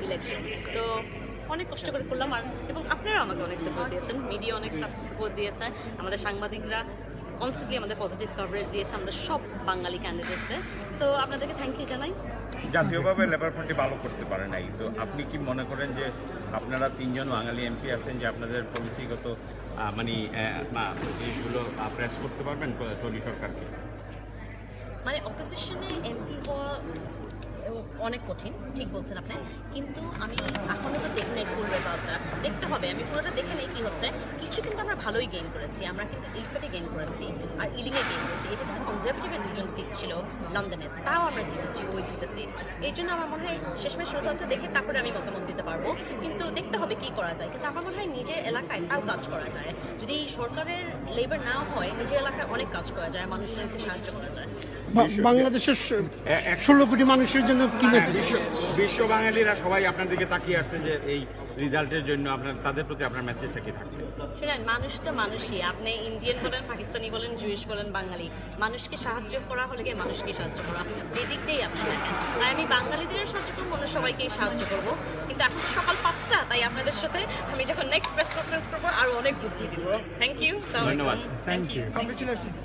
Election. তো অনেক কষ্ট করে করলাম, আর এবং আপনারা আমাকে অনেক সাপোর্ট দিয়েছেন, মিডিয়া অনেক সাপোর্ট দিয়েছে, আমাদের সাংবাদিকরা কনস্ট্যান্টলি আমাদের পজিটিভ কভারেজ দিয়েছে আমাদের সব বাঙালি ক্যান্ডিডেটদের। সো আপনাদেরকে থ্যাংক ইউ জানাই। জাতীয়ভাবে লেবার পার্টি ভালো করতে পারে নাই, তো আপনি কি মনে করেন যে আপনারা 3 জন বাঙালি এমপি আছেন যে আপনাদের পলিসিগত মানে জিনিসগুলো প্রেস করতে পারবেন টনি সরকারকে? মানে অপোজিশনে এমপি হওয়া অনেক কঠিন, ঠিক বলছেন আপনি, কিন্তু আমি এখনও তো দেখি নাই ফুল রেজাল্টটা, দেখতে হবে, আমি পুরোটা দেখে নেই কী হচ্ছে। কিছু কিন্তু আমরা ভালোই গেইন করেছি, আমরা কিন্তু ইলফেটে গেইন করেছি আর ইলিংয়ে গেইন করেছি। এটা কিন্তু কনজারভেটিভের 2জন সিট ছিল লন্ডনের, তাও আমরা জিতেছি ওই 2টা সিট। এই জন্য আমার মনে হয় শেষমেশ রেজাল্টটা দেখে তারপরে আমি মতামত দিতে পারবো, কিন্তু দেখতে হবে কী করা যায়। কিন্তু আমার মনে হয় নিজের এলাকায় তাও কাজ করা যায়, যদি সরকারের লেবার না হয় নিজের এলাকায় অনেক কাজ করা যায়, মানুষের সাহায্য করা যায়। বাংলাদেশের 16 কোটি মানুষের জন্য কি বিশ্ব বাঙালিরা সবাই আপনার দিকে তাকিয়ে আসছে যে এই রেজাল্টের জন্য তাদের প্রতি আপনার মেসেজটা কি থাকবে? শুনেন, মানুষ তো মানুষই, আপনি ইন্ডিয়ান বলেন, পাকিস্তানি বলেন, জুইশ বলেন, বাঙালি, মানুষকে সাহায্য করা হলে গিয়ে মানুষকে সাহায্য করা, এদিক দিয়েই আপনি দেখেন। তাই আমি বাঙালিদের সাহায্য করবো, অন্য সবাইকেই সাহায্য করবো, কিন্তু এখন তো সকাল 5টা, তাই আপনাদের সাথে আমি যখন নেক্সট প্রেস কনফারেন্স করবো আরো অনেক বুদ্ধি দিব। থ্যাংক ইউ, ধন্যবাদ। Thank you, congratulations.